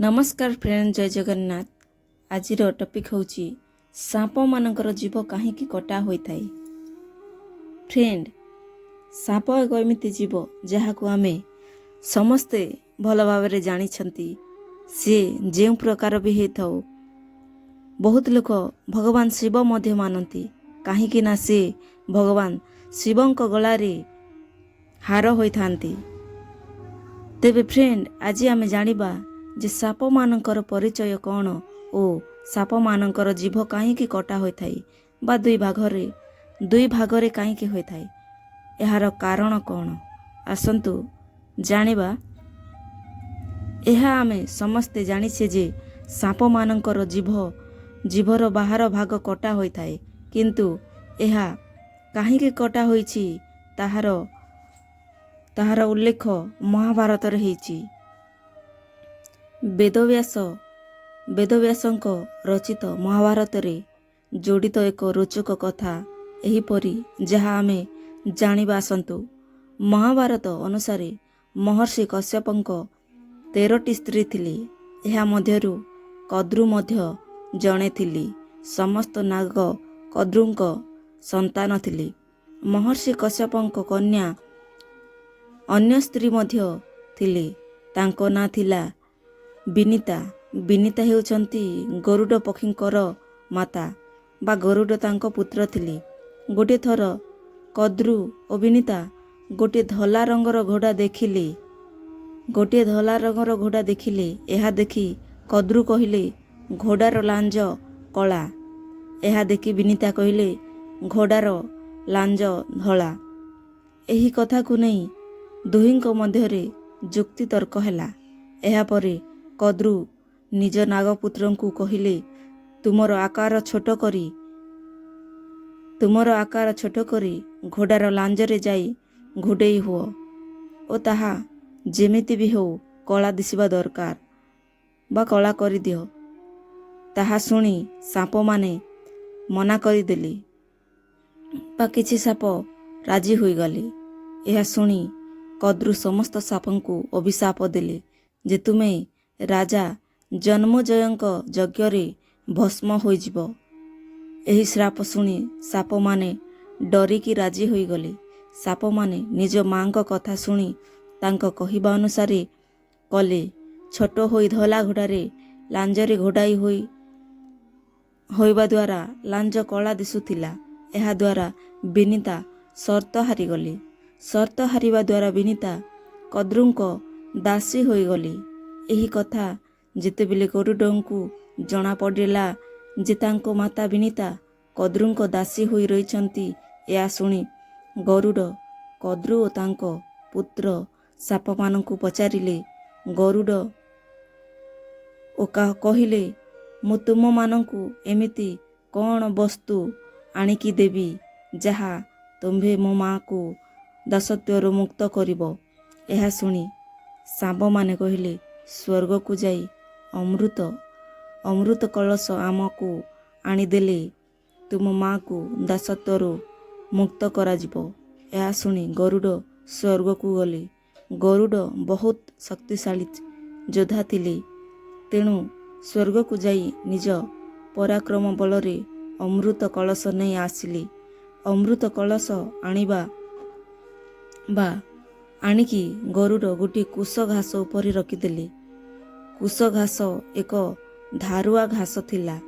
नमस्कार फ्रेंड, जय जगन्नाथ। आज टॉपिक होची सांप मानकर जीव कहीं कटा होता है। फ्रेंड, सांप एक एमती जीव जहाँ आम समस्ते भल भाव जानी सी जो प्रकार भी होता बहुत लोग भगवान शिव मध्य मानती कहीं ना सी भगवान शिवंक गलारे हार होता। तेबे फ्रेंड, आज आम जानिबा जे साप मानकर परिचय कौन ओ साप मानकर जीभ कहीं कटा होता है बा दुई भागरे कहीं होता है, यार कारण कौन आसंतु जानिबा। यह आमे समस्ते जानिछे जे साप मानकर जीभर बाहर भाग कटा होता है, किंतु यह कहीं कटा होइछि ताहार उल्लेख महाभारत रे होइछि। वेदव्यासଙ୍କ रचित महाभारत रे जोड़ित एक रोचक कथा एहीपरि जहाँ आमे जानिबा आसंतु। महाभारत अनुसारे महर्षि कश्यपଙ୍କ 13टी स्त्री थिली। एहा मध्यरु कद्रु मध्य जणे थिली। समस्त नाग कद्रुଙ୍କ संतान थिली। महर्षि कश्यपଙ୍କ कन्या अन्य स्त्री मध्य थिली। तांको ना थिला विनीता। विनीता हेउचंती गरुड पक्षींकर माता बा गरुड तांको पुत्र थिली। गोटे थर कद्रु और विनीता गोटे धला रंगर घोड़ा देखिले। यह देखि कद्रु कहिले घोड़ार लांज कला। यह देखि विनीता कहिले घोड़ार लांज धला। एही कथा को नहीं दुहिंक मध्यरे जुक्ति तर्क हैला। एहा परे कद्रु निज नागपुत्र को कहिले तुमर आकार छोट करी घोड़ार लांजरे जाई घोड़ेई हुओ ओ ताहा जेमिति भी हो कला दिसिबा दरकार बा कला करी दियो। ताहा सुनी साप माने मना करदेले बा किछि साप राजी होई गले। यह सुनी कद्रु समस्त सापंकु अभिशाप देले जे तुमे राजा जन्मजयଙ୍କ यज्ञरे भस्म होइजिब। एही श्राप सुनी साप माने डरिकी राजी होई गले। साप माने निज मांक कथा सुनी तांको कहिबा अनुसारे कले। छोट होई धला घोड़ारे लांजरे घोड़ाई होइबा द्वारा लांज कला दिसुथिला। एहा द्वारा विनीता शर्त हारिगले। शर्त हारिबा द्वारा विनीता कद्रुଙ୍କ दासी होई गली। एही कथा जेतेबेले गरुडଙ୍କୁ जଣା पड़िला जे तांको माता विनीता कद्रुଙ୍କ दासी होई रहिछंती, या सुनी गरुड कद्रु ओ तांको पुत्र साप मानଙ୍କୁ पचारिले। गरुड ओ कहिले मु तुम मानଙ୍କୁ एमिति कौन वस्तु आनिकी देवी जहा तुम्भे मो माँ को दासत्वरु मुक्त करिबो। यह सुनी सांप माने कहिले स्वर्ग को जाई अमृत कलश आमको आनीदेले तुम माँ को दासत्वरु मुक्त कराजिबो। यह सुनी गरुड स्वर्ग को गले। गरुड बहुत शक्तिशाली योद्धा थिले, तेणु स्वर्ग को जाई निज पराक्रम बलरे अमृत कलश नहीं आसिले। अमृत कलश आनिकी गरुड गोटे कुश घास उपरे रखिदेले। कुश घास एक धारुआ घास थिला।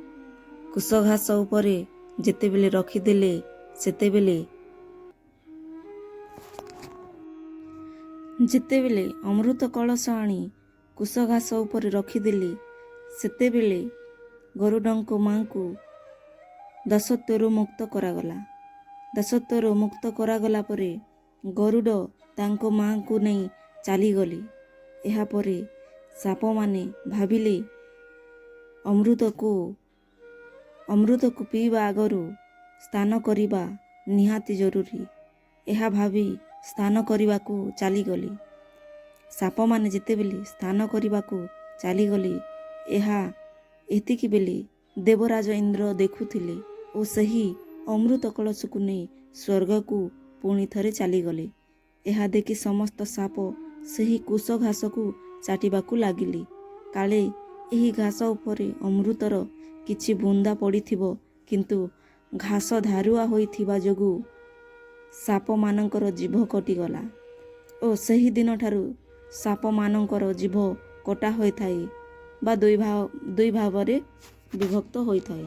कुश घास उपरे जेतेबेले रखिदेले जेतेबेले अमृत कलश आनी कुश घास उपरे रखिदेले सेतेबेले गरुडଙ୍କ माँ को दासत्वरु मुक्त करागला। दासत्वरु मुक्त करागला परे गरुड तांको माँ को नहीं चलीगले। यह परे साप माने भाविले अमृत को पीवा आगरू स्नान करिबा निहाती जरूरी। यह भावी स्नान करिबा को चलीगले। साप माने जेतेबेले स्नान करिबा को चलीगले, यह एतिकी बेले देवराज इंद्र देखुथिले ओ सही अमृत कलश को नहीं स्वर्ग को पुणी थरे चलीगले। यह देखि समस्त साप सही कुश घास को चाटिबाकू लागिले। କାଳେ ଏହି ଘାସ ଉପରେ ଅମୃତର କିଛି ବୁନ୍ଦା ପଡ଼ିଥିବ, କିନ୍ତୁ ଘାସ ଧାରୁଆ ହୋଇଥିବା ଯୋଗୁଁ ସାପମାନଙ୍କର ଜିଭ କଟିଗଲା ଓ ସେହି ଦିନଠାରୁ ସାପମାନଙ୍କର ଜିଭ କଟା ହୋଇଥାଏ ବା ଦୁଇ ଭାବରେ ବିଭକ୍ତ ହୋଇଥାଏ।